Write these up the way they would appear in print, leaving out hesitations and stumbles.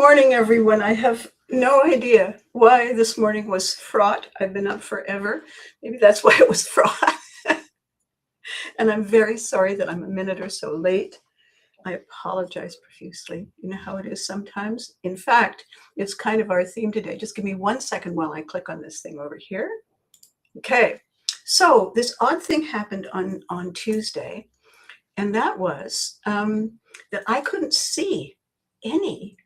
morning, everyone. I have no idea why this morning was fraught. I've been up forever. Maybe that's why it was fraught. And I'm very sorry that I'm a minute or so late. I apologize profusely. You know how it is sometimes. In fact, it's kind of our theme today. Just give me 1 second while I click on this thing over here. Okay. So this odd thing happened on Tuesday, and that was that I couldn't see any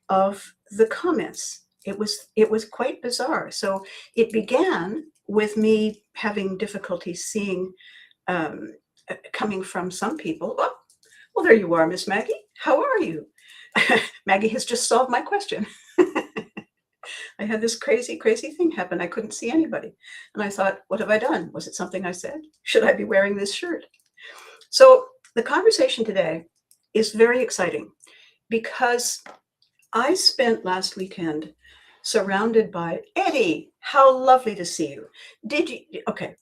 of the comments. It was quite bizarre. So it began with me having difficulty seeing coming from some people. Oh, well, there you are, Miss Maggie. How are you? Maggie has just solved my question. I had this crazy thing happen. I couldn't see anybody. And I thought, what have I done? Was it something I said? Should I be wearing this shirt? So the conversation today is very exciting because I spent last weekend surrounded by Eddie. How lovely to see you. Did you? Okay.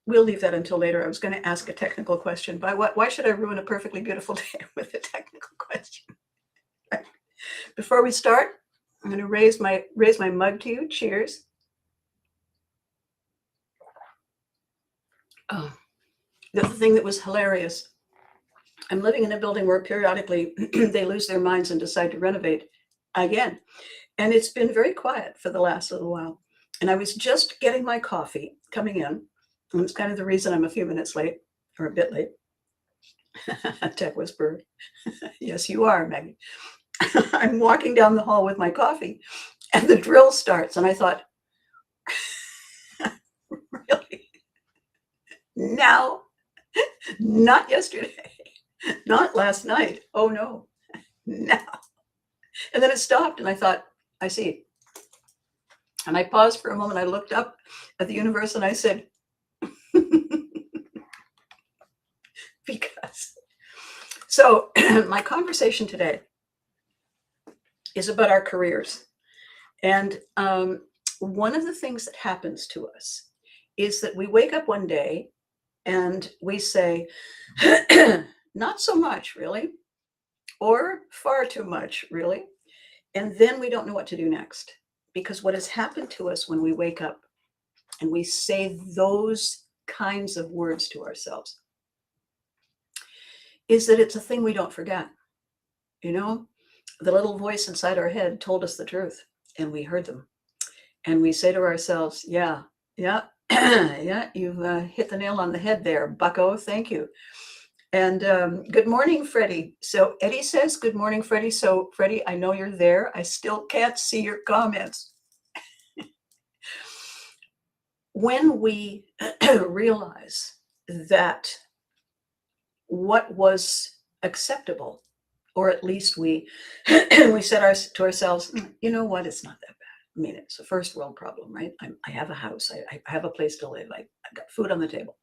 We'll leave that until later. I was going to ask a technical question. Why should I ruin a perfectly beautiful day with a technical question? Before we start, I'm going to raise my mug to you. Cheers. Oh, the thing that was hilarious. I'm living in a building where periodically they lose their minds and decide to renovate again. And it's been very quiet for the last little while. And I was just getting my coffee coming in. And it's kind of the reason I'm a few minutes late, or a bit late. Tech whisperer. Yes, you are, Maggie. I'm walking down the hall with my coffee and the drill starts. And I thought, really? Now? Not yesterday. Not last night. Oh, no. Now. And then it stopped and I thought, I see. And I paused for a moment. I looked up at the universe and I said, because. So my conversation today is about our careers. And one of the things that happens to us is that we wake up one day and we say, not so much, really, or far too much, really. And then we don't know what to do next. Because what has happened to us when we wake up and we say those kinds of words to ourselves is that it's a thing we don't forget. You know, the little voice inside our head told us the truth and we heard them. And we say to ourselves, yeah, you've hit the nail on the head there, bucko, thank you. And good morning, Freddie. So Eddie says, good morning, Freddie. So Freddie, I know you're there. I still can't see your comments. When we realize that what was acceptable, or at least we said to ourselves, you know what, it's not that bad. I mean, it's a first world problem, right? I have a house. I have a place to live. I've got food on the table.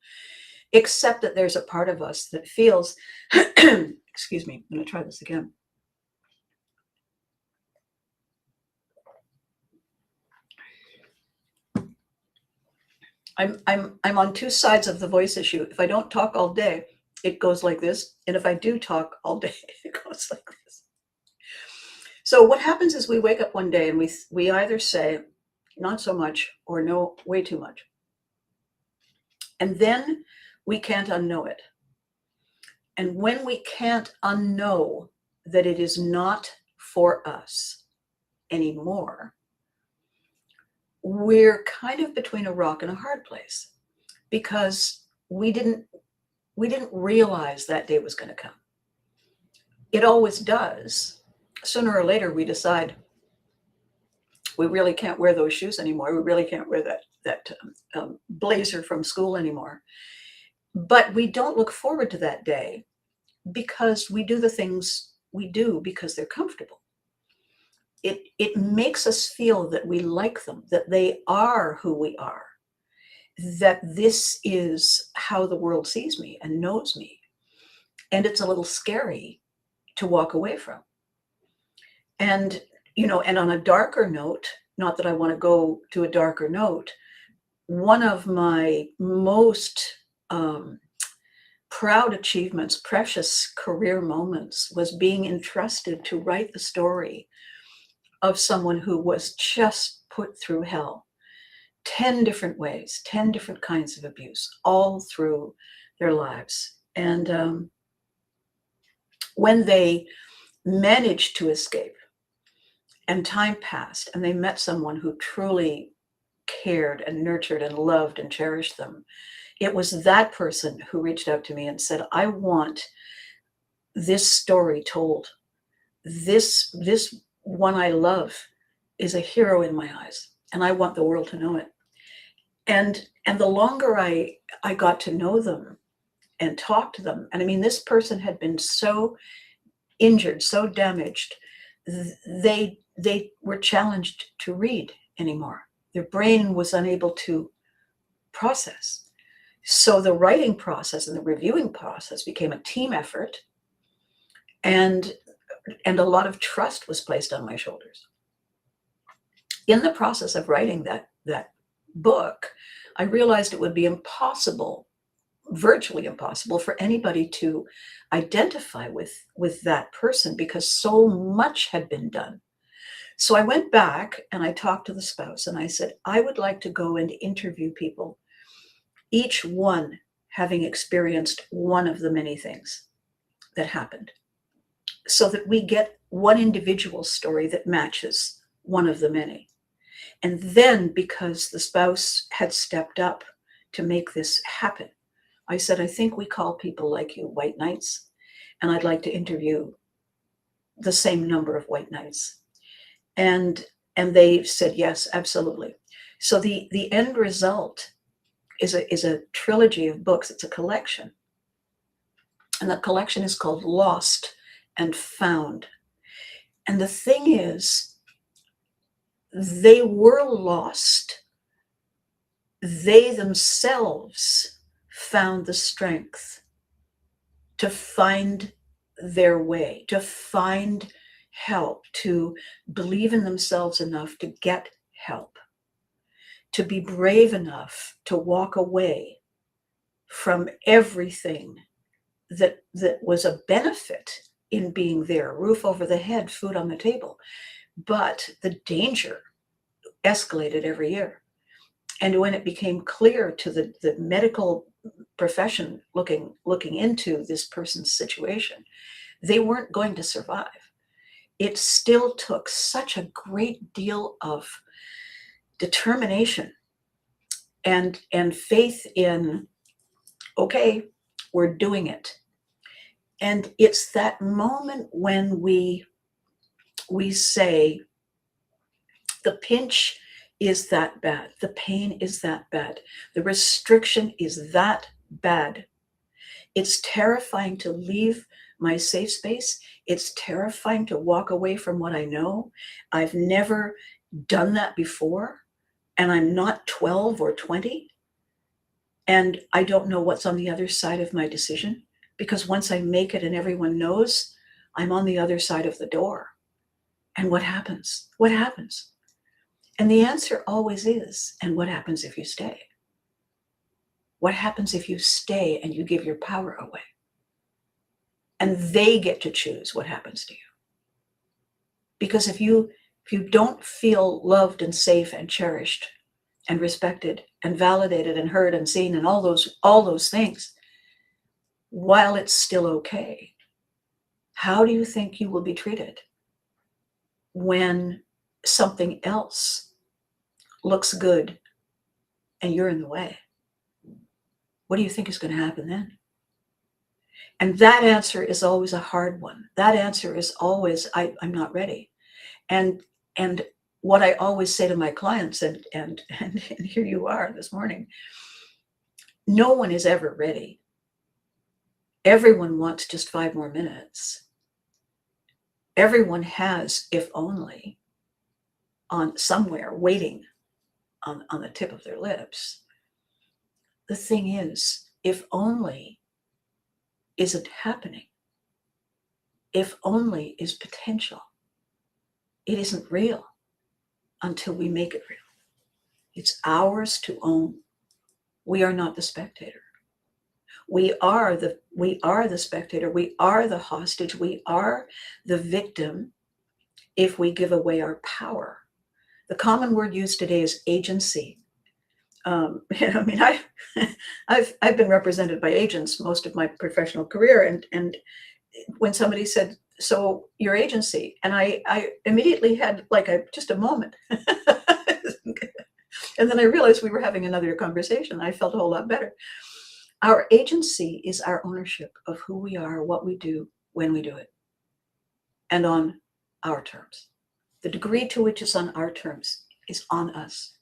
Except that there's a part of us that feels, excuse me, I'm going to try this again. I'm on two sides of the voice issue. If I don't talk all day, it goes like this. And if I do talk all day, it goes like this. So what happens is we wake up one day and we either say, not so much, or no, way too much. And then we can't unknow it. And when we can't unknow that it is not for us anymore, we're kind of between a rock and a hard place because we didn't realize that day was going to come. It always does. Sooner or later, we decide we really can't wear those shoes anymore. We really can't wear that blazer from school anymore. But we don't look forward to that day because we do the things we do because they're comfortable. It makes us feel that we like them, that they are who we are, that this is how the world sees me and knows me. And it's a little scary to walk away from. And, you know, and on a darker note, not that I want to go to a darker note, one of my most proud achievements, precious career moments, was being entrusted to write the story of someone who was just put through hell 10 different ways, 10 different kinds of abuse, all through their lives. And when they managed to escape and time passed and they met someone who truly cared and nurtured and loved and cherished them, it was that person who reached out to me and said, I want this story told. This one I love is a hero in my eyes, and I want the world to know it. And the longer I got to know them and talk to them, and I mean, this person had been so injured, so damaged, they were challenged to read anymore. Their brain was unable to process. So the writing process and the reviewing process became a team effort, and a lot of trust was placed on my shoulders. In the process of writing that book, I realized it would be impossible, virtually impossible, for anybody to identify with that person because so much had been done. So I went back and I talked to the spouse and I said, I would like to go and interview people, each one having experienced one of the many things that happened, so that we get one individual story that matches one of the many. And then, because the spouse had stepped up to make this happen, I said, I think we call people like you white knights, and I'd like to interview the same number of white knights. And they said, yes, absolutely. So the end result is a trilogy of books. It's a collection. And the collection is called Lost and Found. And the thing is, they were lost. They themselves found the strength to find their way, to find help, to believe in themselves enough to get help, to be brave enough to walk away from everything that was a benefit in being there, roof over the head, food on the table. But the danger escalated every year. And when it became clear to the medical profession looking into this person's situation, they weren't going to survive. It still took such a great deal of determination and faith in, okay, we're doing it. And it's that moment when we say, the pinch is that bad, the pain is that bad, the restriction is that bad. It's terrifying to leave my safe space. It's terrifying to walk away from what I know. I've never done that before, and I'm not 12 or 20, and I don't know what's on the other side of my decision, because once I make it and everyone knows, I'm on the other side of the door. And what happens? What happens? And the answer always is, and what happens if you stay? What happens if you stay and you give your power away? And they get to choose what happens to you. Because if you don't feel loved and safe and cherished and respected and validated and heard and seen and all those things, while it's still okay, how do you think you will be treated when something else looks good and you're in the way? What do you think is going to happen then? And that answer is always a hard one. That answer is always, I'm not ready. And what I always say to my clients, and here you are this morning, no one is ever ready. Everyone wants just 5 more minutes. Everyone has, if only, on somewhere waiting on the tip of their lips. The thing is, if only isn't happening. If only is potential. It isn't real until we make it real. It's ours to own. We are not the spectator. We are the spectator. We are the hostage. We are the victim if we give away our power. The common word used today is agency. I mean, I've been represented by agents most of my professional career, and when somebody said, "So your agency," and I immediately had like just a moment, and then I realized we were having another conversation. I felt a whole lot better. Our agency is our ownership of who we are, what we do, when we do it, and on our terms. The degree to which it's on our terms is on us.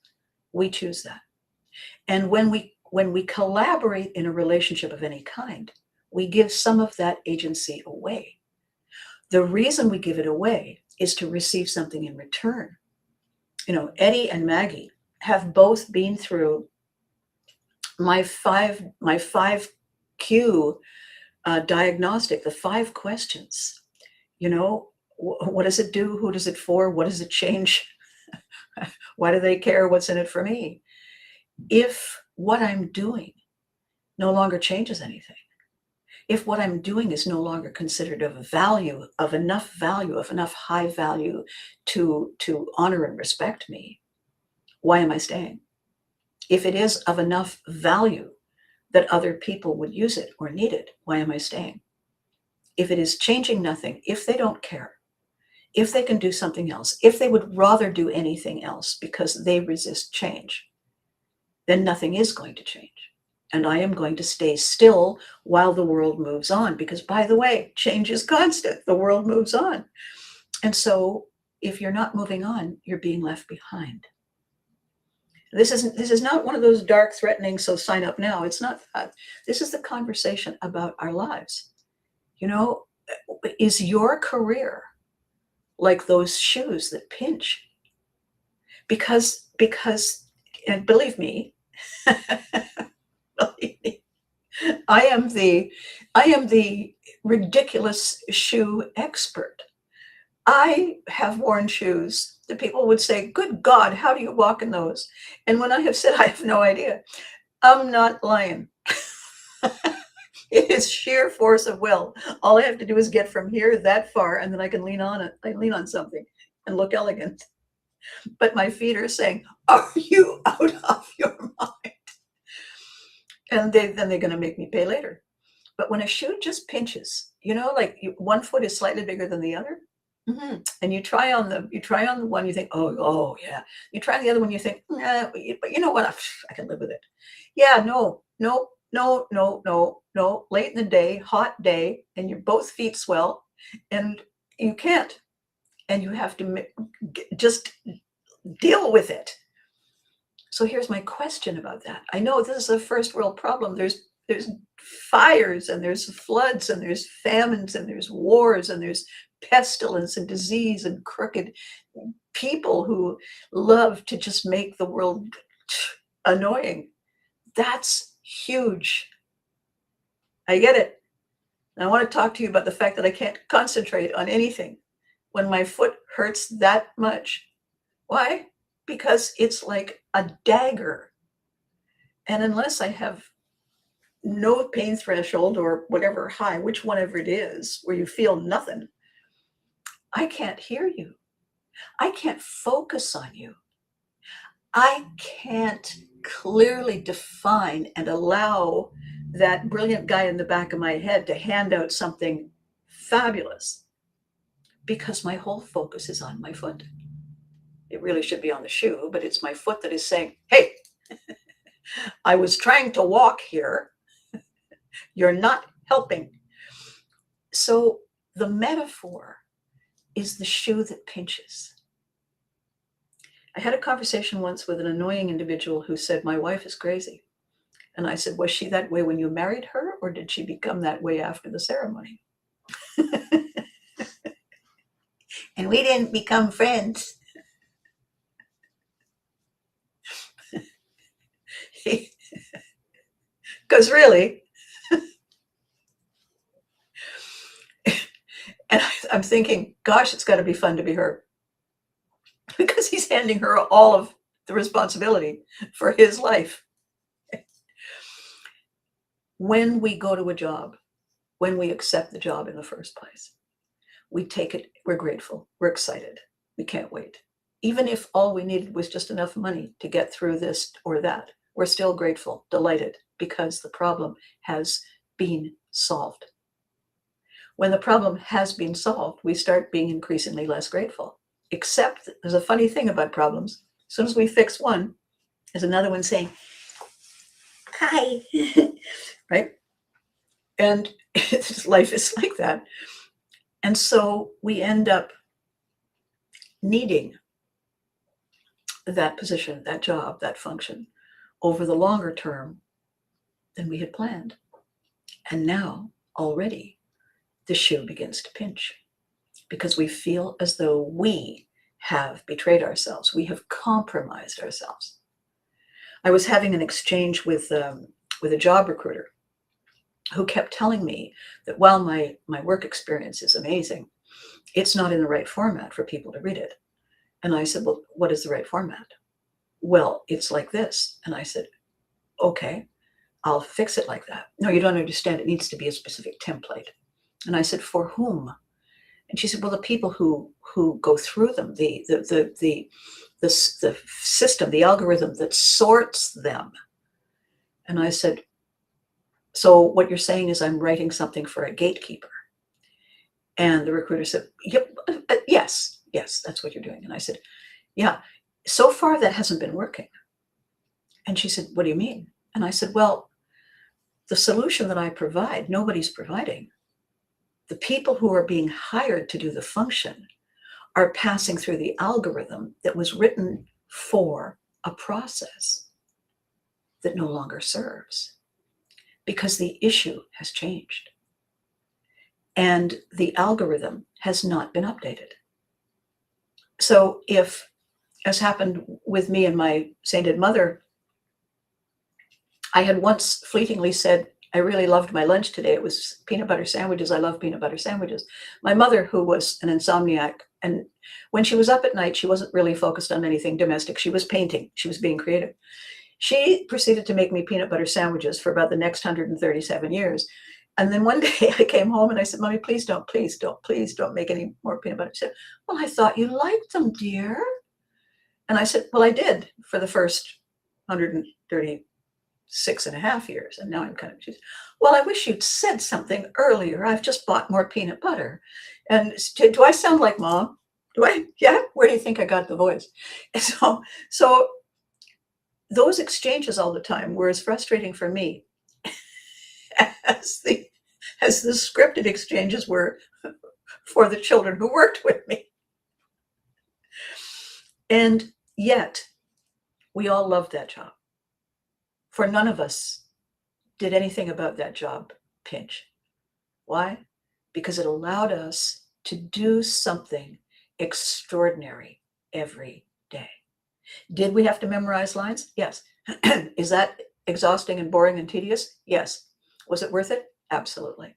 We choose that. And when we collaborate in a relationship of any kind, we give some of that agency away. The reason we give it away is to receive something in return. You know, Eddie and Maggie have both been through my 5Q diagnostic, the 5 questions. You know, what does it do? Who does it for? What does it change? Why do they care? What's in it for me? If what I'm doing no longer changes anything, if what I'm doing is no longer considered of value, of enough high value to honor and respect me, why am I staying? If it is of enough value that other people would use it or need it, why am I staying? If it is changing nothing, if they don't care, if they can do something else, if they would rather do anything else because they resist change, then nothing is going to change. And I am going to stay still while the world moves on, because, by the way, change is constant. The world moves on. And so if you're not moving on, you're being left behind. This is not one of those dark, threatening, so sign up now. It's not that. This is the conversation about our lives. You know, is your career like those shoes that pinch? Because, and believe me, I am the ridiculous shoe expert. I have worn shoes that people would say, "Good God, how do you walk in those?" And when I have said I have no idea, I'm not lying. It is sheer force of will. All I have to do is get from here that far, and then I can lean on it. I lean on something and look elegant. But my feet are saying, "Are you out of your mind?" And then they're going to make me pay later. But when a shoe just pinches, you know, like one foot is slightly bigger than the other, and you try on the one, you think, oh yeah. You try the other one, you think, nah, but you know what? I can live with it. Yeah, no. Late in the day, hot day, and your both feet swell, and you can't, and you have to just deal with it. So here's my question about that. I know this is a first world problem. There's fires, and there's floods, and there's famines, and there's wars, and there's pestilence and disease and crooked people who love to just make the world annoying. That's huge. I get it. And I want to talk to you about the fact that I can't concentrate on anything when my foot hurts that much. Why? Because it's like a dagger. And unless I have no pain threshold or whatever high, whatever it is, where you feel nothing, I can't hear you. I can't focus on you. I can't clearly define and allow that brilliant guy in the back of my head to hand out something fabulous, because my whole focus is on my foot. It really should be on the shoe, but it's my foot that is saying, "Hey, I was trying to walk here. You're not helping." So the metaphor is the shoe that pinches. I had a conversation once with an annoying individual who said, "My wife is crazy." And I said, "Was she that way when you married her, or did she become that way after the ceremony?" And we didn't become friends. Because really, and I'm thinking, gosh, it's got to be fun to be her, because he's handing her all of the responsibility for his life. When we go to a job, when we accept the job in the first place, we take it, we're grateful, we're excited, we can't wait. Even if all we needed was just enough money to get through this or that, we're still grateful, delighted, because the problem has been solved. When the problem has been solved, we start being increasingly less grateful. Except there's a funny thing about problems. As soon as we fix one, there's another one saying, hi, right? And life is like that. And so we end up needing that position, that job, that function over the longer term than we had planned. And now already the shoe begins to pinch because we feel as though we have betrayed ourselves. We have compromised ourselves. I was having an exchange with a job recruiter who kept telling me that while my work experience is amazing, it's not in the right format for people to read it. And I said, well, what is the right format? Well, it's like this. And I said, okay, I'll fix it like that. No, you don't understand. It needs to be a specific template. And I said, for whom? And she said, well, the people who go through them, the system, the algorithm that sorts them. And I said, so what you're saying is I'm writing something for a gatekeeper. And the recruiter said, yep, yes, that's what you're doing. And I said, yeah, so far that hasn't been working. And she said, what do you mean? And I said, well, the solution that I provide, nobody's providing. The people who are being hired to do the function are passing through the algorithm that was written for a process that no longer serves because the issue has changed and the algorithm has not been updated. So if, as happened with me and my sainted mother, I had once fleetingly said, I really loved my lunch today. It was peanut butter sandwiches. I love peanut butter sandwiches. My mother, who was an insomniac, and when she was up at night, she wasn't really focused on anything domestic. She was painting. She was being creative. She proceeded to make me peanut butter sandwiches for about the next 137 years. And then one day I came home and I said, Mommy, please don't make any more peanut butter. She said, well, I thought you liked them, dear. And I said, well, I did for the first 136.5 years. And now I'm kind of, she said, well, I wish you'd said something earlier. I've just bought more peanut butter. And do I sound like Mom? Do I? Yeah. Where do you think I got the voice? So those exchanges all the time were as frustrating for me as the scripted exchanges were for the children who worked with me. And yet we all loved that job. For none of us did anything about that job pinch. Why? Because it allowed us to do something extraordinary every day. Did we have to memorize lines? Yes. Is that exhausting and boring and tedious? Yes. Was it worth it? Absolutely.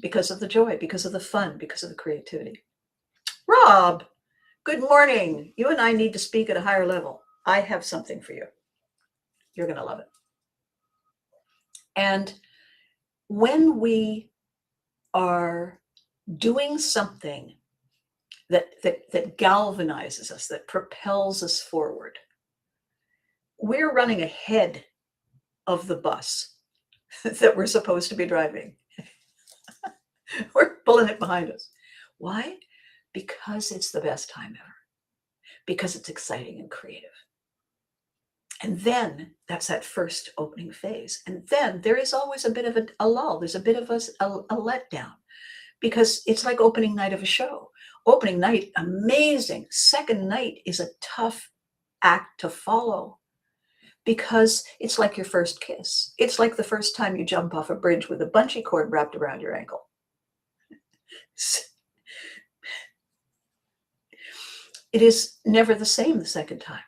Because of the joy, because of the fun, because of the creativity. Rob, good morning. You and I need to speak at a higher level. I have something for you. You're going to love it. And when we are doing something that galvanizes us, that propels us forward, we're running ahead of the bus that we're supposed to be driving. We're pulling it behind us. Why? Because it's the best time ever. Because it's exciting and creative. And then that's that first opening phase. And then there is always a bit of a lull. There's a bit of a letdown because it's like opening night of a show. Opening night, amazing. Second night is a tough act to follow because it's like your first kiss. It's like the first time you jump off a bridge with a bungee cord wrapped around your ankle. It is never the same the second time.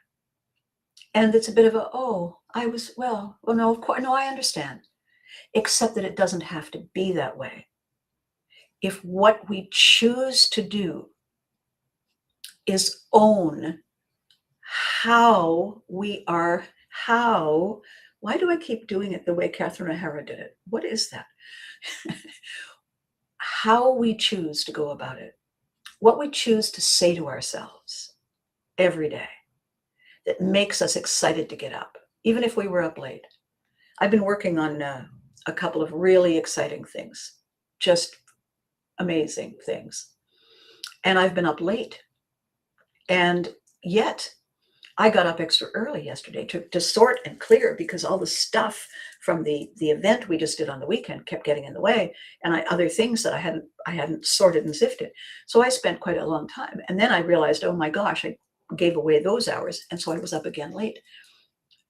And it's a bit of a, no, of course, no, I understand. Except that it doesn't have to be that way. If what we choose to do is own how we Why do I keep doing it the way Catherine O'Hara did it? What is that? How we choose to go about it, what we choose to say to ourselves every day that makes us excited to get up, even if we were up late. I've been working on a couple of really exciting things, just amazing things. And I've been up late. And yet I got up extra early yesterday to sort and clear, because all the stuff from the event we just did on the weekend kept getting in the way, and other things that I hadn't sorted and sifted. So I spent quite a long time. And then I realized, oh my gosh, I gave away those hours. And so I was up again late.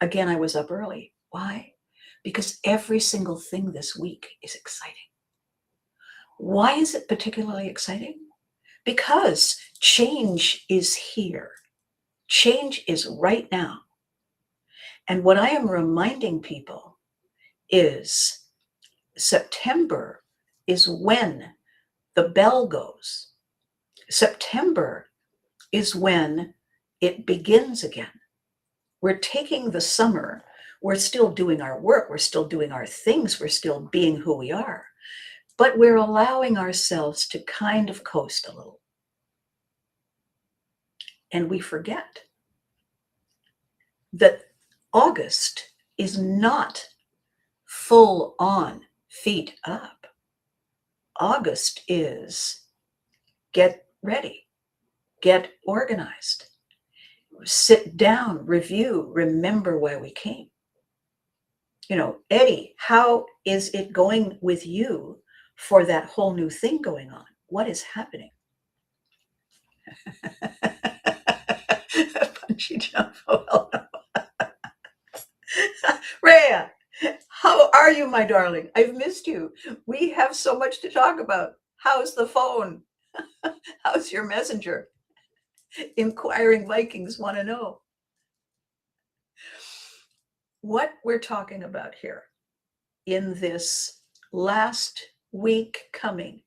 Again, I was up early. Why? Because every single thing this week is exciting. Why is it particularly exciting? Because change is here. Change is right now. And what I am reminding people is September is when the bell goes. September is when it begins again. We're taking the summer. We're still doing our work. We're still doing our things. We're still being who we are. But we're allowing ourselves to kind of coast a little. And we forget that August is not full on feet up. August is get ready, get organized, sit down, review, remember why we came. You know, Eddie, how is it going with you for that whole new thing going on? What is happening? Punchy jump. Oh, well, no. Rhea, how are you, my darling? I've missed you. We have so much to talk about. How's the phone? How's your messenger? Inquiring Vikings want to know. What we're talking about here in this last week coming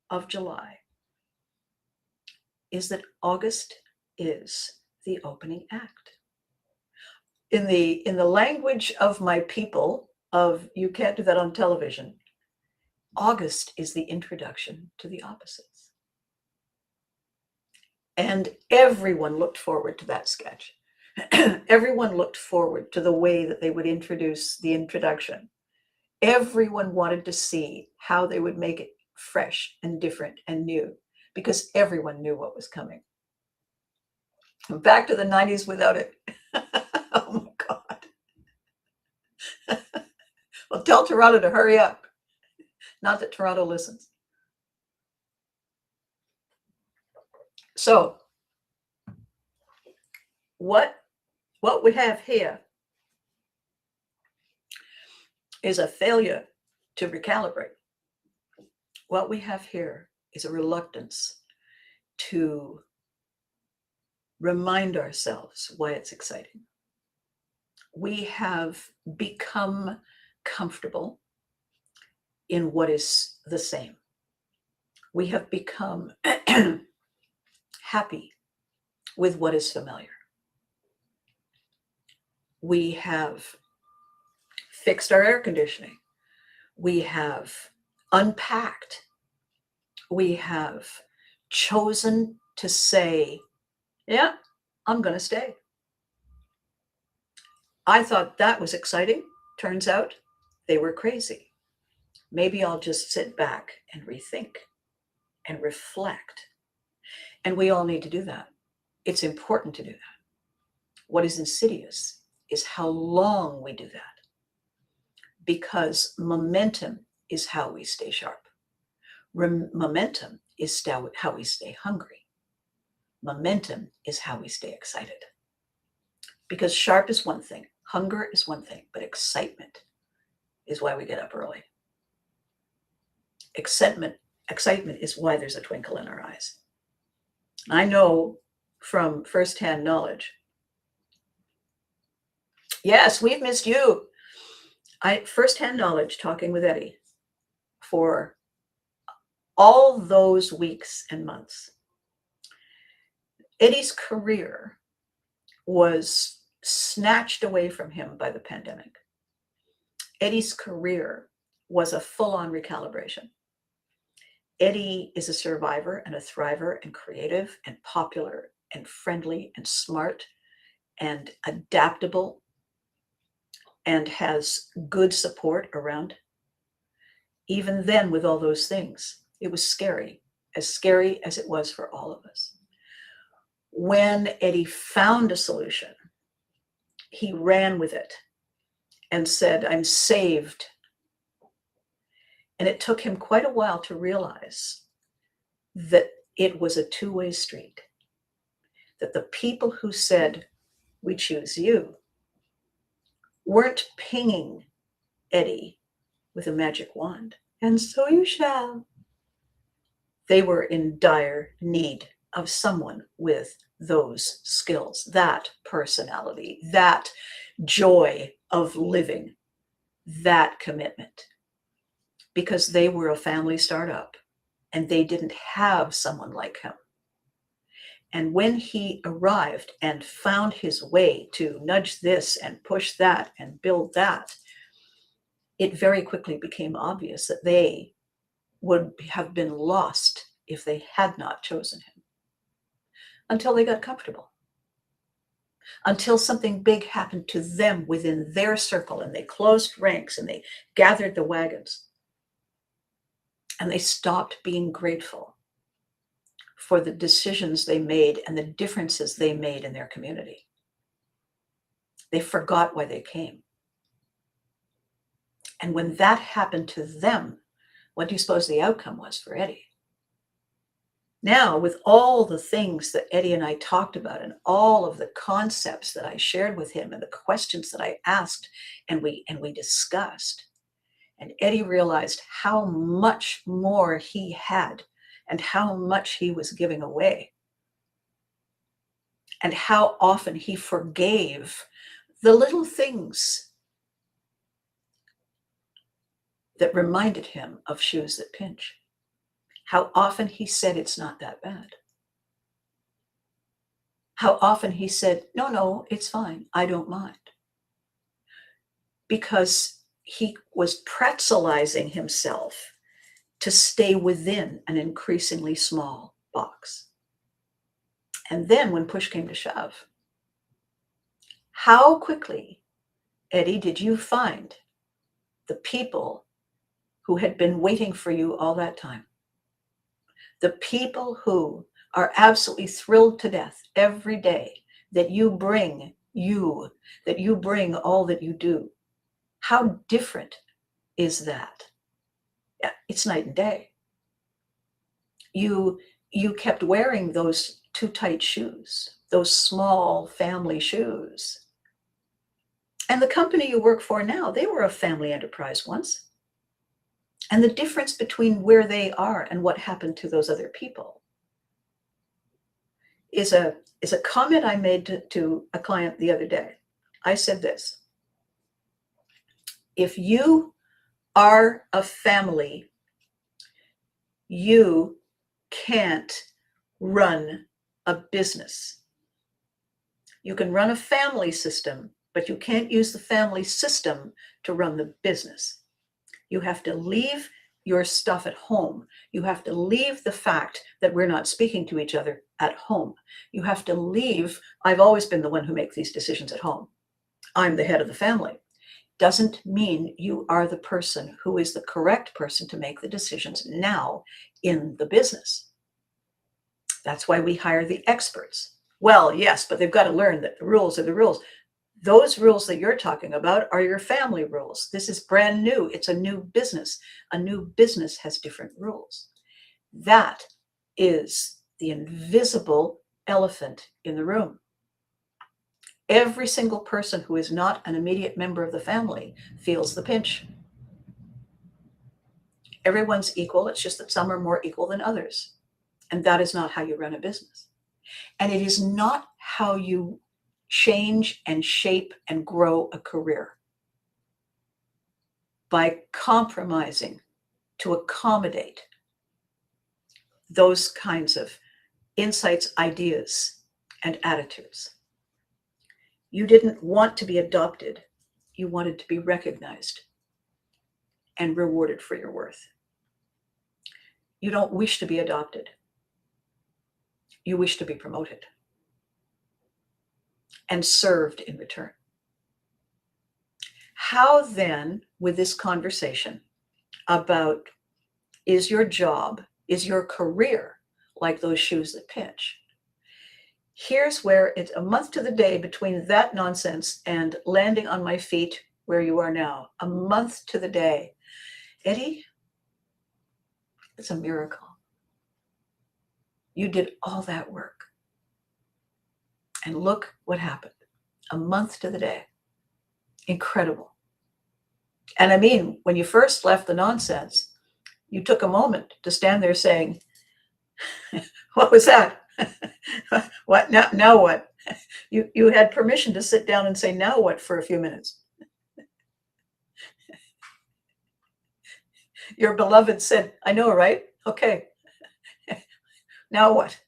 of July is that August is the opening act. In the language of my people, of you can't do that on television, August is the introduction to the opposites. And everyone looked forward to that sketch. Everyone looked forward to the way that they would introduce the introduction. Everyone wanted to see how they would make it fresh and different and new, because everyone knew what was coming. Back to the 90s without it. Oh my God. Well, tell Toronto to hurry up. Not that Toronto listens. So what we have here is a failure to recalibrate. What we have here is a reluctance to remind ourselves why it's exciting. We have become comfortable in what is the same. We have become happy with what is familiar. We have fixed our air conditioning. We have unpacked. We have chosen to say, yeah, I'm going to stay. I thought that was exciting. Turns out they were crazy. Maybe I'll just sit back and rethink and reflect. And we all need to do that. It's important to do that. What is insidious is how long we do that, because momentum is how we stay sharp. Momentum is how we stay hungry. Momentum is how we stay excited. Because sharp is one thing, hunger is one thing, but excitement is why we get up early. Excitement is why there's a twinkle in our eyes. I know from firsthand knowledge. Yes, we've missed you. Firsthand knowledge, talking with Eddie for all those weeks and months. Eddie's career was snatched away from him by the pandemic. Eddie's career was a full-on recalibration. Eddie is a survivor and a thriver and creative and popular and friendly and smart and adaptable and has good support around. Even then, with all those things, it was scary as it was for all of us. When Eddie found a solution, he ran with it and said, I'm saved. And it took him quite a while to realize that it was a two-way street, that the people who said, we choose you, weren't pinging Eddie with a magic wand, and so you shall. They were in dire need of someone with those skills, that personality, that joy of living, that commitment, because they were a family startup and they didn't have someone like him. And when he arrived and found his way to nudge this and push that and build that, it very quickly became obvious that they would have been lost if they had not chosen him, until they got comfortable, until something big happened to them within their circle and they closed ranks and they gathered the wagons and they stopped being grateful for the decisions they made and the differences they made in their community. They forgot why they came. And when that happened to them, what do you suppose the outcome was for Eddie? Now, with all the things that Eddie and I talked about and all of the concepts that I shared with him and the questions that I asked and we discussed, and Eddie realized how much more he had and how much he was giving away and how often he forgave the little things that reminded him of shoes that pinch. How often he said, it's not that bad. How often he said, no, it's fine. I don't mind. Because he was pretzelizing himself to stay within an increasingly small box. And then when push came to shove, how quickly, Eddie, did you find the people who had been waiting for you all that time? The people who are absolutely thrilled to death every day that you bring all that you do. How different is that? Yeah, it's night and day. You kept wearing those too tight shoes, those small family shoes. And the company you work for now, they were a family enterprise once. And the difference between where they are and what happened to those other people is a comment I made to a client the other day. I said this: if you are a family, you can't run a business. You can run a family system, but you can't use the family system to run the business. You have to leave your stuff at home. You have to leave the fact that we're not speaking to each other at home. You have to leave, I've always been the one who makes these decisions at home. I'm the head of the family. Doesn't mean you are the person who is the correct person to make the decisions now in the business. That's why we hire the experts. Well, yes, but they've got to learn that the rules are the rules. Those rules that you're talking about are your family rules. This is brand new. It's a new business. A new business has different rules. That is the invisible elephant in the room. Every single person who is not an immediate member of the family feels the pinch. Everyone's equal. It's just that some are more equal than others. And that is not how you run a business. And it is not how you change and shape and grow a career, by compromising to accommodate those kinds of insights, ideas, and attitudes. You didn't want to be adopted. You wanted to be recognized. and rewarded for your worth. You don't wish to be adopted. You wish to be promoted and served in return. How then, with this conversation about is your job, is your career like those shoes that pinch? Here's where it's a month to the day between that nonsense and landing on my feet where you are now. A month to the day. Eddie, it's a miracle. You did all that work. And look what happened. A month to the day. Incredible. And I mean, when you first left the nonsense, you took a moment to stand there saying, what was that? What now what? You had permission to sit down and say, now what, for a few minutes. Your beloved said, I know, right? Okay. Now what?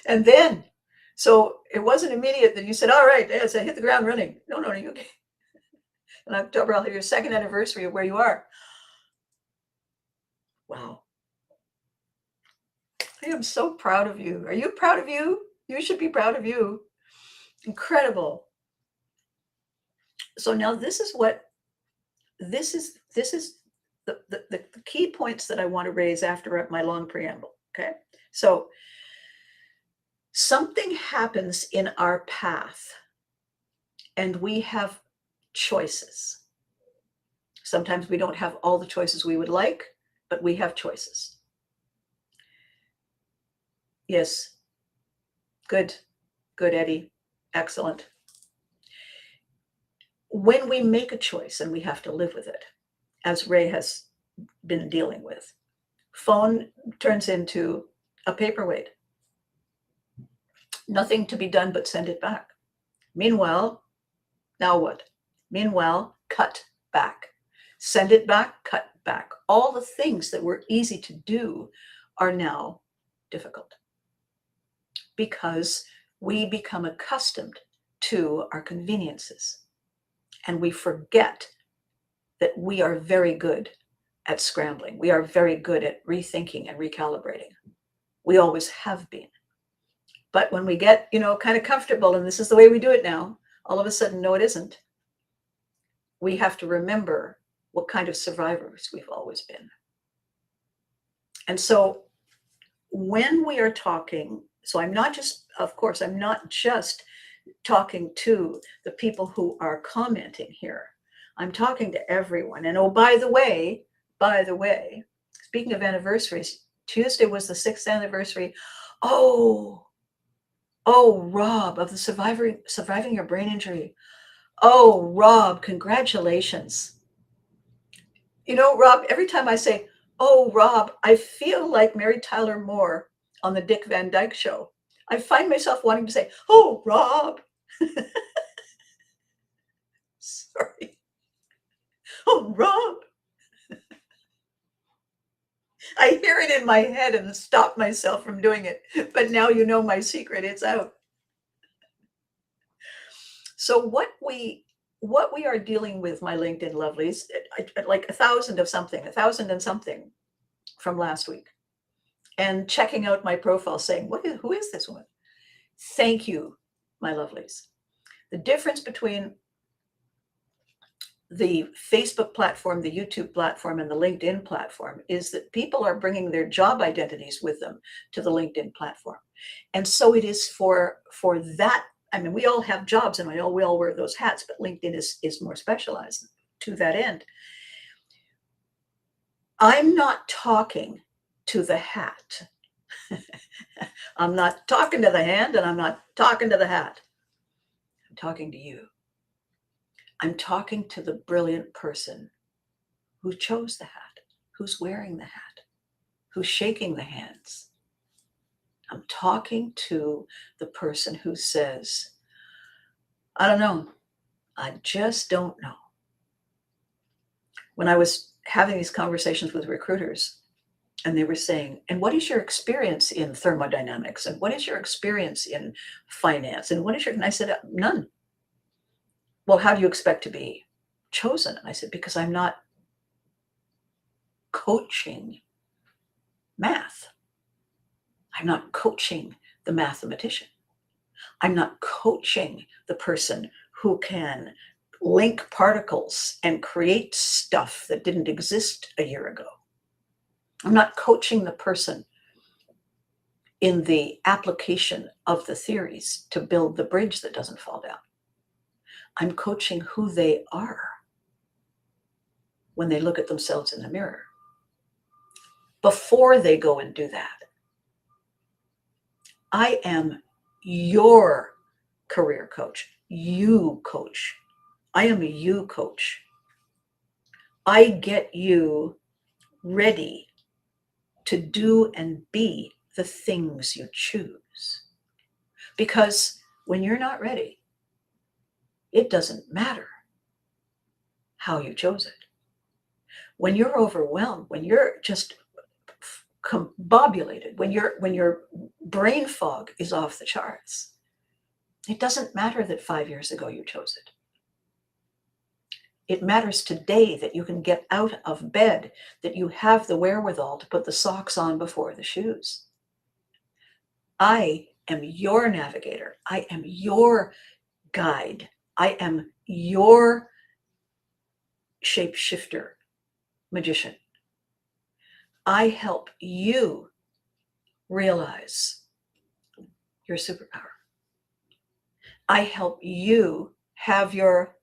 And then, so it wasn't immediate that you said, all right, yes, I hit the ground running. No, you okay. In October, I'll have your second anniversary of where you are. Wow. I am so proud of you. Are you proud of you? You should be proud of you. Incredible. So now this is the key points that I want to raise after my long preamble. Okay. So something happens in our path and we have choices. Sometimes we don't have all the choices we would like, but we have choices. Yes. Good, Eddie. Excellent. When we make a choice and we have to live with it, as Ray has been dealing with, phone turns into a paperweight. Nothing to be done but send it back. Meanwhile, now what? Meanwhile, cut back. Send it back, cut back. All the things that were easy to do are now difficult because we become accustomed to our conveniences and we forget that we are very good at scrambling. We are very good at rethinking and recalibrating. We always have been. But when we get, kind of comfortable, and this is the way we do it now, all of a sudden, no, it isn't. We have to remember what kind of survivors we've always been. And so when we are talking, so I'm not just talking to the people who are commenting here. I'm talking to everyone. And oh, by the way, speaking of anniversaries, Tuesday was the 6th anniversary. Oh, Rob, of the surviving your brain injury. Oh, Rob, congratulations. Rob, every time I say, oh, Rob, I feel like Mary Tyler Moore on the Dick Van Dyke Show. I find myself wanting to say, oh, Rob. Sorry. Oh, Rob. I hear it in my head and stop myself from doing it. But now you know my secret, it's out. So what we are dealing with, my LinkedIn lovelies, like 1,000 and something from last week, and checking out my profile saying, who is this woman? Thank you, my lovelies. The difference between the Facebook platform, the YouTube platform, and the LinkedIn platform is that people are bringing their job identities with them to the LinkedIn platform. And so it is for that. I mean, we all have jobs and we all wear those hats, but LinkedIn is more specialized to that end. I'm not talking to the hat. I'm not talking to the hand and I'm not talking to the hat. I'm talking to you. I'm talking to the brilliant person who chose the hat, who's wearing the hat, who's shaking the hands. I'm talking to the person who says, I don't know. I just don't know. When I was having these conversations with recruiters, and they were saying, and what is your experience in thermodynamics? And what is your experience in finance? And and I said, none. well, how do you expect to be chosen? And I said, because I'm not coaching math. I'm not coaching the mathematician. I'm not coaching the person who can link particles and create stuff that didn't exist a year ago. I'm not coaching the person in the application of the theories to build the bridge that doesn't fall down. I'm coaching who they are when they look at themselves in the mirror. Before they go and do that, I am your career coach, you coach. I am a you coach. I get you ready to do and be the things you choose. Because when you're not ready, it doesn't matter how you chose it. When you're overwhelmed, when you're just combobulated, when your brain fog is off the charts, it doesn't matter that 5 years ago you chose it. It matters today that you can get out of bed, that you have the wherewithal to put the socks on before the shoes. I am your navigator. I am your guide. I am your shapeshifter, magician. I help you realize your superpower. I help you have your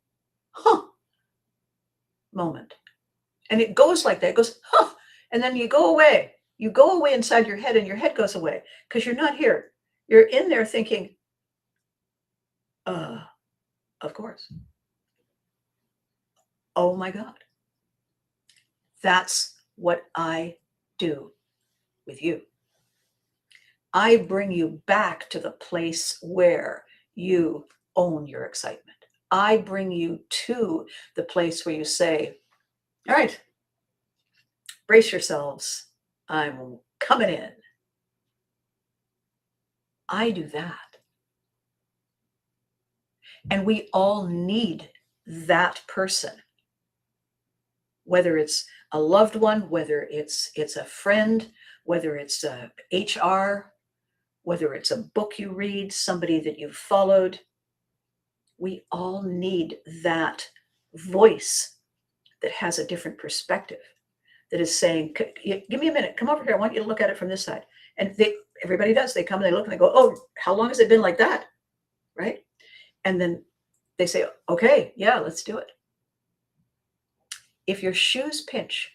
moment. And it goes like that. It goes, and then you go away. You go away inside your head and your head goes away because you're not here. You're in there thinking, of course. Oh my God. That's what I do with you. I bring you back to the place where you own your excitement. I bring you to the place where you say, all right, brace yourselves. I'm coming in. I do that. And we all need that person, whether it's a loved one, whether it's a friend, whether it's a HR, whether it's a book you read, somebody that you've followed. We all need that voice that has a different perspective, that is saying, give me a minute, come over here, I want you to look at it from this side. And everybody does. They come and they look and they go, oh, how long has it been like that? Right? And then they say, okay, yeah, let's do it. If your shoes pinch,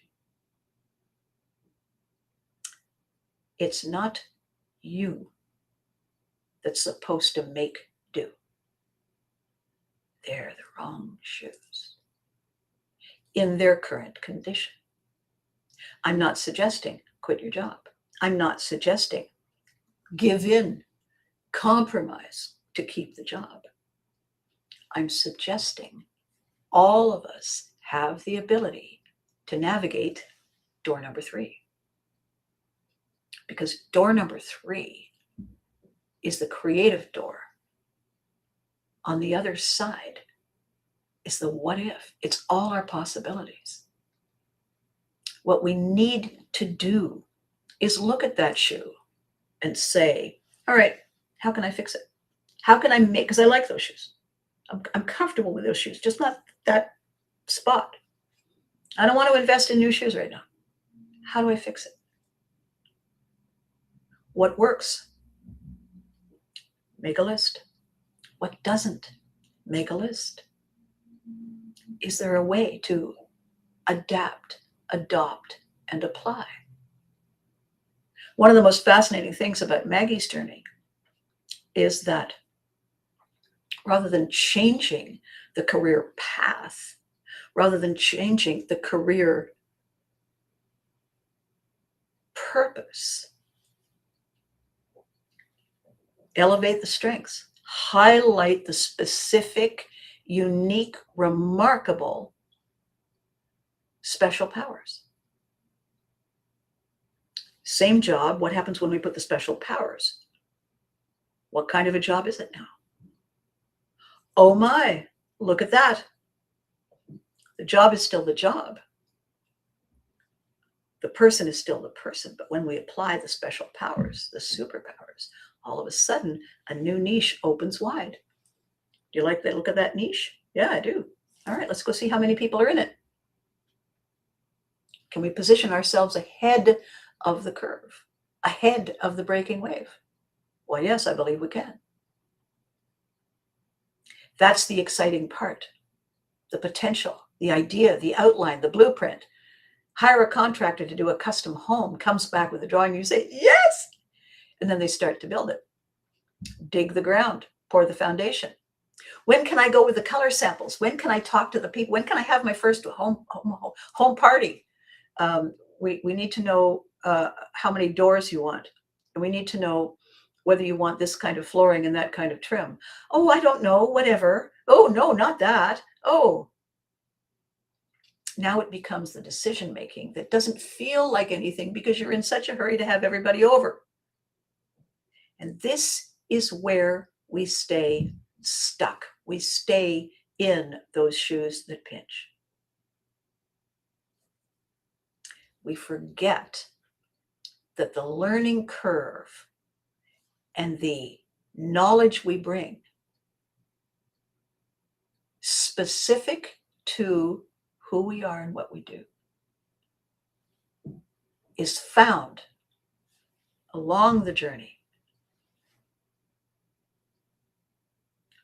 it's not you that's supposed to make do. They're the wrong shoes in their current condition. I'm not suggesting quit your job. I'm not suggesting give in, compromise to keep the job. I'm suggesting all of us have the ability to navigate door number 3. Because door number 3 is the creative door. On the other side is the what if. It's all our possibilities. What we need to do is look at that shoe and say, all right, how can I fix it? How can I make, because I like those shoes. I'm comfortable with those shoes, just not that spot. I don't want to invest in new shoes right now. How do I fix it? What works? Make a list. What doesn't? Make a list. Is there a way to adapt, adopt, and apply? One of the most fascinating things about Maggie's journey is that rather than changing the career path, rather than changing the career purpose, elevate the strengths, highlight the specific, unique, remarkable, special powers. Same job. What happens when we put the special powers? What kind of a job is it now? Oh my, look at that. The job is still the job. The person is still the person. But when we apply the special powers, the superpowers, all of a sudden, a new niche opens wide. Do you like that? Look at that niche? Yeah, I do. All right, let's go see how many people are in it. Can we position ourselves ahead of the curve, ahead of the breaking wave? Well, yes, I believe we can. That's the exciting part. The potential, the idea, the outline, the blueprint. Hire a contractor to do a custom home, comes back with a drawing, you say, yes! And then they start to build it. Dig the ground, pour the foundation. When can I go with the color samples? When can I talk to the people? When can I have my first home party? We need to know how many doors you want. And we need to know whether you want this kind of flooring and that kind of trim. Oh, I don't know, whatever. Oh, no, not that. Oh. Now it becomes the decision making that doesn't feel like anything because you're in such a hurry to have everybody over. And this is where we stay stuck. We stay in those shoes that pinch. We forget that the learning curve and the knowledge we bring specific to who we are and what we do is found along the journey.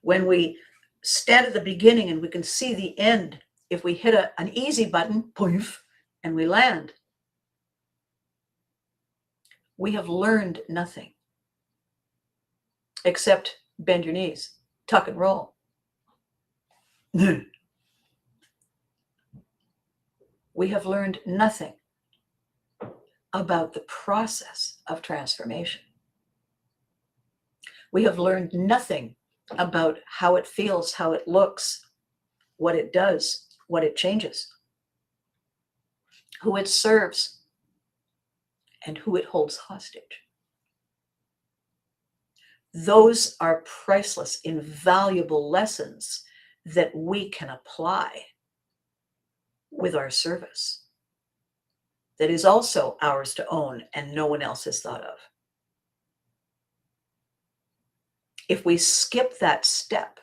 When we stand at the beginning and we can see the end, if we hit an easy button, poof, and we land, we have learned nothing except bend your knees, tuck and roll. We have learned nothing about the process of transformation. We have learned nothing about how it feels, how it looks, what it does, what it changes, who it serves, and who it holds hostage. Those are priceless, invaluable lessons that we can apply with our service that is also ours to own and no one else has thought of. If we skip that step,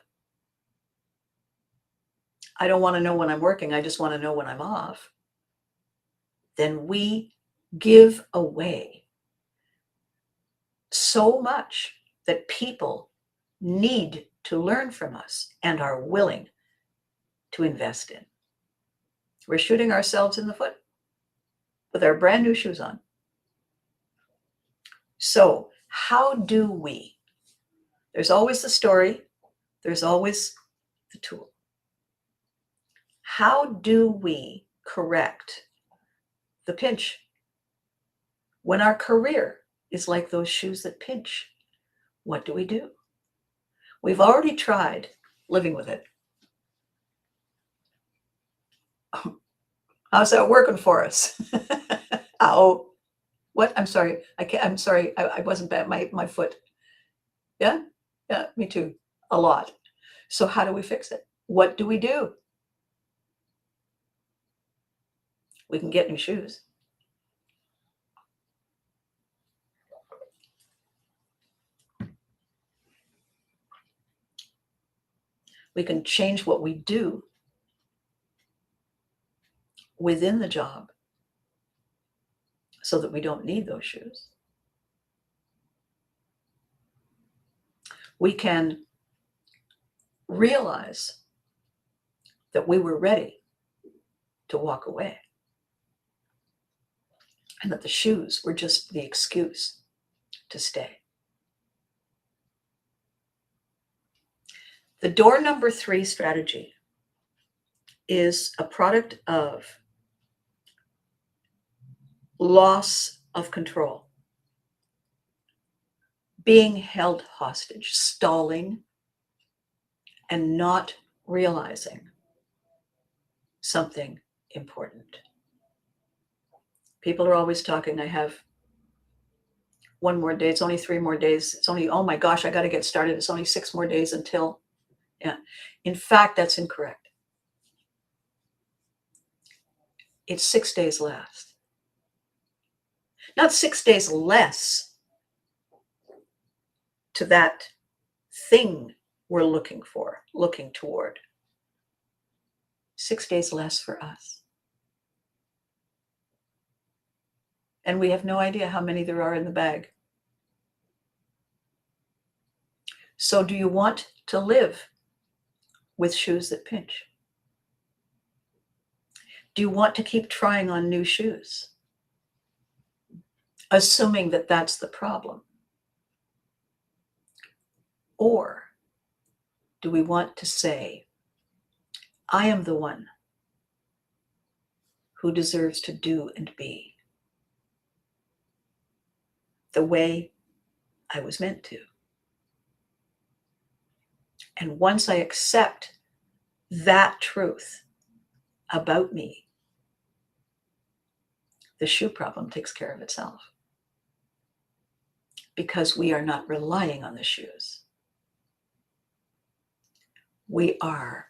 I don't want to know when I'm working, I just want to know when I'm off, then we give away so much that people need to learn from us and are willing to invest in. We're shooting ourselves in the foot with our brand new shoes on. So how do we? There's always the story. There's always the tool. How do we correct the pinch when our career is like those shoes that pinch? What do we do? We've already tried living with it. How's that working for us? Oh, what? I'm sorry. I'm sorry. I wasn't bad. My foot. Yeah. Yeah. Me too. A lot. So how do we fix it? What do we do? We can get new shoes. We can change what we do within the job so that we don't need those shoes. We can realize that we were ready to walk away and that the shoes were just the excuse to stay. The door number 3 strategy is a product of loss of control, being held hostage, stalling, and not realizing something important. People are always talking, I have one more day, it's only 3 more days, it's only, oh my gosh, I got to get started, it's only 6 more days until. Yeah. In fact, that's incorrect. It's 6 days less. Not 6 days less to that thing we're looking for, looking toward. 6 days less for us. And we have no idea how many there are in the bag. So do you want to live with shoes that pinch? Do you want to keep trying on new shoes, assuming that that's the problem? Or do we want to say, I am the one who deserves to do and be the way I was meant to? And once I accept that truth about me, the shoe problem takes care of itself. Because we are not relying on the shoes. We are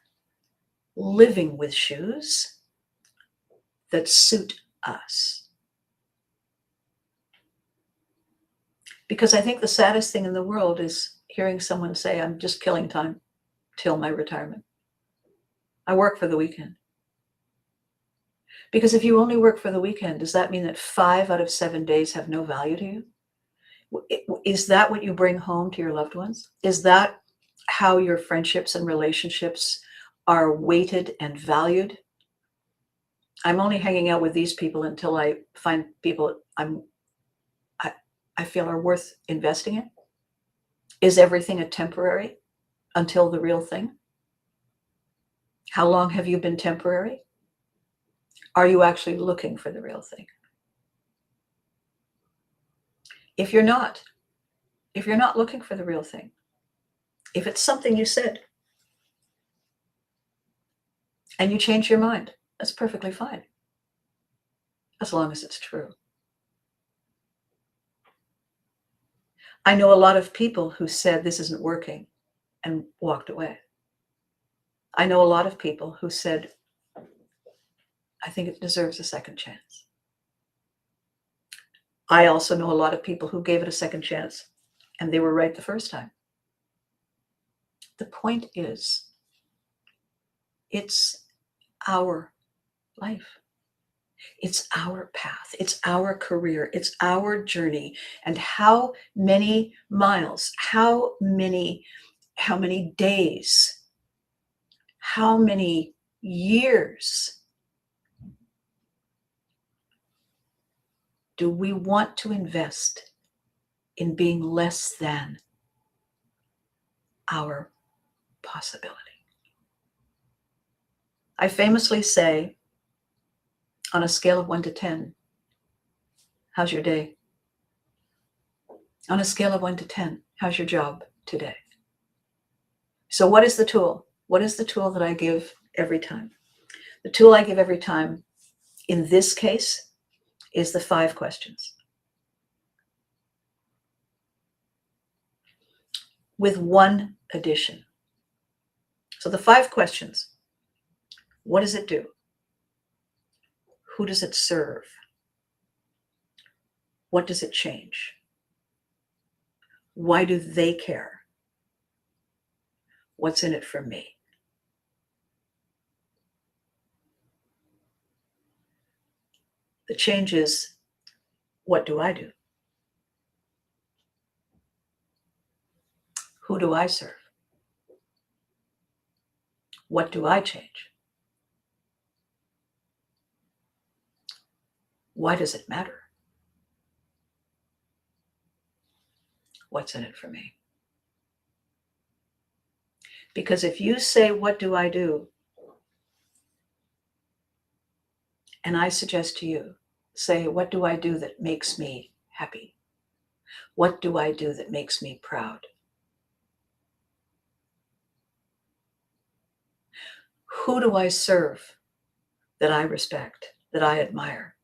living with shoes that suit us. Because I think the saddest thing in the world is hearing someone say, I'm just killing time till my retirement. I work for the weekend. Because if you only work for the weekend, does that mean that 5 out of 7 days have no value to you? Is that what you bring home to your loved ones? Is that how your friendships and relationships are weighted and valued? I'm only hanging out with these people until I find people I feel are worth investing in. Is everything a temporary until the real thing? How long have you been temporary? Are you actually looking for the real thing? If you're not looking for the real thing, if it's something you said and you change your mind, that's perfectly fine, as long as it's true. I know a lot of people who said this isn't working and walked away. I know a lot of people who said, I think it deserves a second chance. I also know a lot of people who gave it a second chance and they were right the first time. The point is, it's our life. It's our path. It's our career. It's our journey. And how many miles, how many days, how many years do we want to invest in being less than our possibility? I famously say, on a scale of 1 to 10, how's your day? On a scale of 1 to 10, how's your job today? So what is the tool? What is the tool that I give every time? The tool I give every time, in this case, is the 5 questions. With one addition. So the 5 questions: what does it do? Who does it serve? What does it change? Why do they care? What's in it for me? The change is, what do I do? Who do I serve? What do I change? Why does it matter? What's in it for me? Because if you say, what do I do? And I suggest to you, say, what do I do that makes me happy? What do I do that makes me proud? Who do I serve that I respect, that I admire?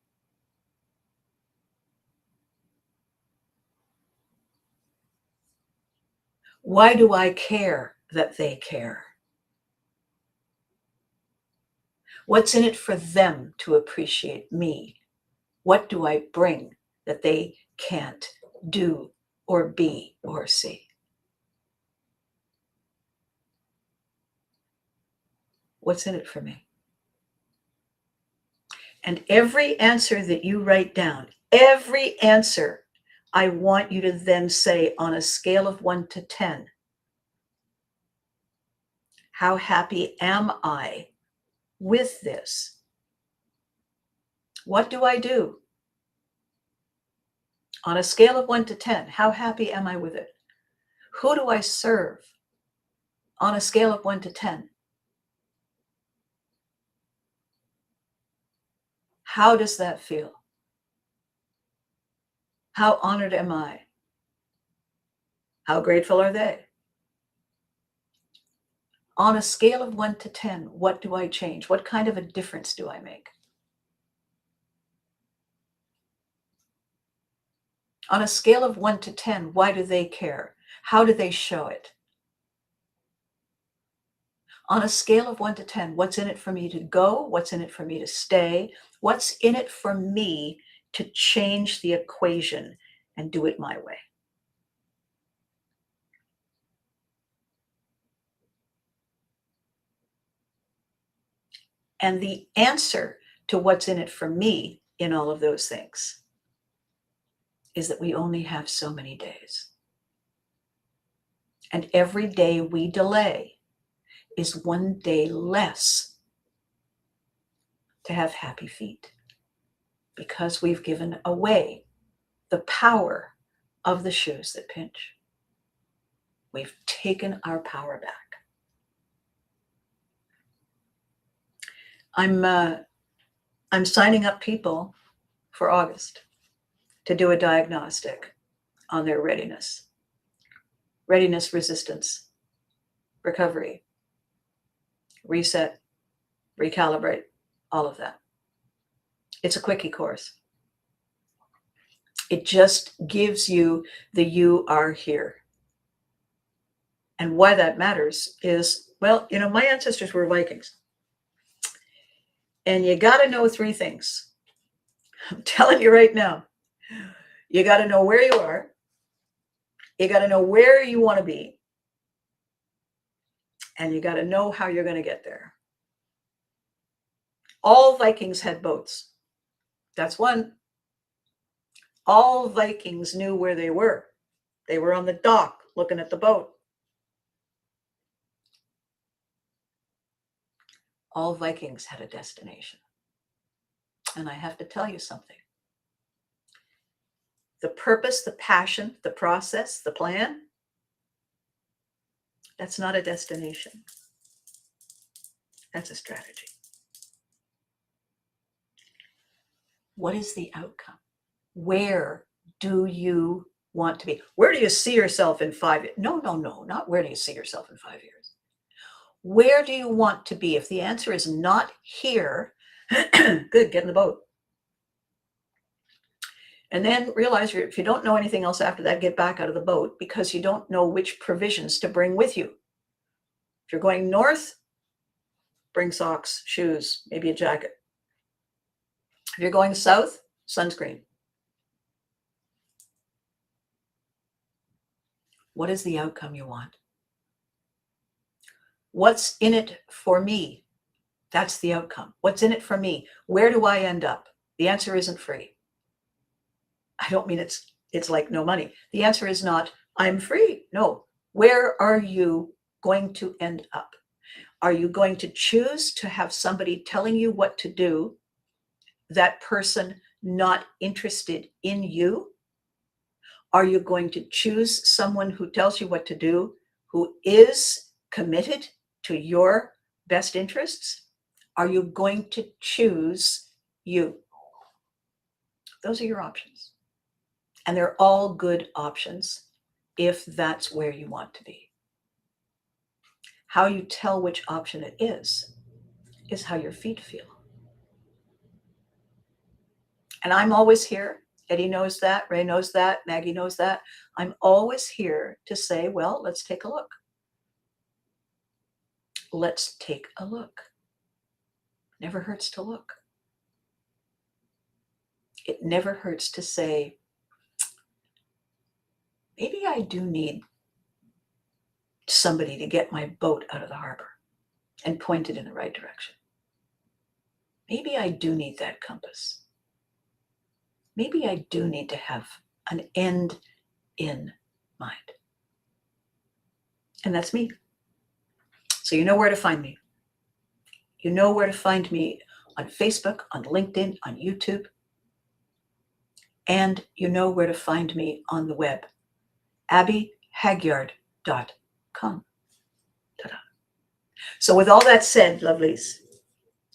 Why do I care that they care? What's in it for them to appreciate me? What do I bring that they can't do or be or see? What's in it for me? And every answer that you write down, every answer, I want you to then say on a scale of 1 to 10, how happy am I with this? What do I do? On a scale of 1 to 10, how happy am I with it? Who do I serve? On a scale of 1 to 10. How does that feel? How honored am I? How grateful are they? On a scale of 1 to 10, what do I change? What kind of a difference do I make? On a scale of 1 to 10, why do they care? How do they show it? On a scale of 1 to 10, what's in it for me to go? What's in it for me to stay? What's in it for me to change the equation and do it my way? And the answer to what's in it for me in all of those things is that we only have so many days. And every day we delay is one day less to have happy feet, because we've given away the power of the shoes that pinch. We've taken our power back. I'm signing up people for August to do a diagnostic on their readiness, resistance, recovery, reset, recalibrate, all of that. It's a quickie course. It just gives you the you are here. And why that matters is, well, my ancestors were Vikings. And you got to know 3 things. I'm telling you right now. You got to know where you are. You got to know where you want to be. And you got to know how you're going to get there. All Vikings had boats. That's one. All Vikings knew where they were. They were on the dock looking at the boat. All Vikings had a destination. And I have to tell you something. The purpose, the passion, the process, the plan, that's not a destination. That's a strategy. What is the outcome? Where do you want to be? Where do you see yourself in 5 years? No, not where do you see yourself in 5 years. Where do you want to be? If the answer is not here, good, get in the boat. And then realize if you don't know anything else after that, get back out of the boat, because you don't know which provisions to bring with you. If you're going north, bring socks, shoes, maybe a jacket. If you're going south, sunscreen. What is the outcome you want? What's in it for me? That's the outcome. What's in it for me? Where do I end up? The answer isn't free. I don't mean it's like no money. The answer is not, I'm free. No. Where are you going to end up? Are you going to choose to have somebody telling you what to do, that person not interested in you? Are you going to choose someone who tells you what to do, who is committed to your best interests? Are you going to choose you? Those are your options. And they're all good options if that's where you want to be. How you tell which option it is how your feet feel. And I'm always here. Eddie knows that. Ray knows that. Maggie knows that. I'm always here to say, well, let's take a look. Let's take a look. Never hurts to look. It never hurts to say, maybe I do need somebody to get my boat out of the harbor and point it in the right direction. Maybe I do need that compass. Maybe I do need to have an end in mind. And that's me. So you know where to find me. You know where to find me on Facebook, on LinkedIn, on YouTube. And you know where to find me on the web, ABCAST.com. Ta-da. So with all that said, lovelies,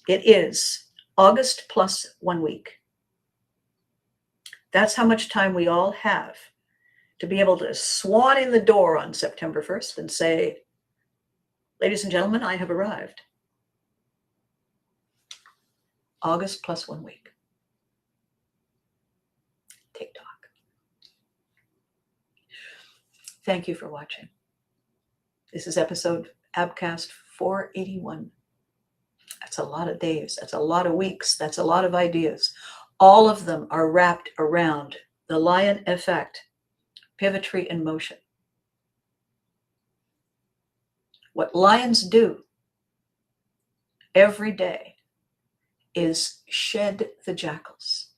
it is August plus 1 week. That's how much time we all have to be able to swan in the door on September 1st and say, ladies and gentlemen, I have arrived. August plus 1 week. TikTok. Thank you for watching. This is episode ABCAST 481. That's a lot of days. That's a lot of weeks. That's a lot of ideas. All of them are wrapped around the lion effect, Pivotry in motion. What lions do every day is shed the jackals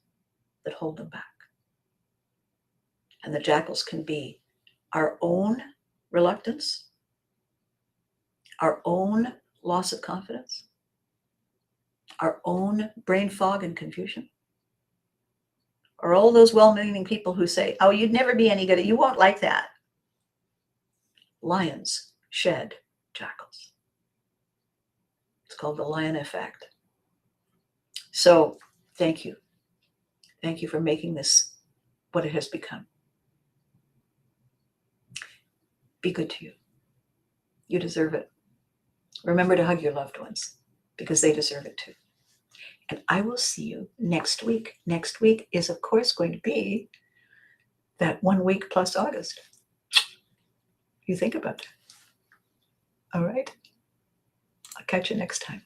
that hold them back. And the jackals can be our own reluctance, our own loss of confidence, our own brain fog and confusion, or all those well-meaning people who say, oh, you'd never be any good, you won't like that. Lions shed jackals. It's called the lion effect. So thank you. Thank you for making this what it has become. Be good to you. You deserve it. Remember to hug your loved ones because they deserve it too. And I will see you next week. Next week is, of course, going to be that 1 week plus August. You think about that. All right. I'll catch you next time.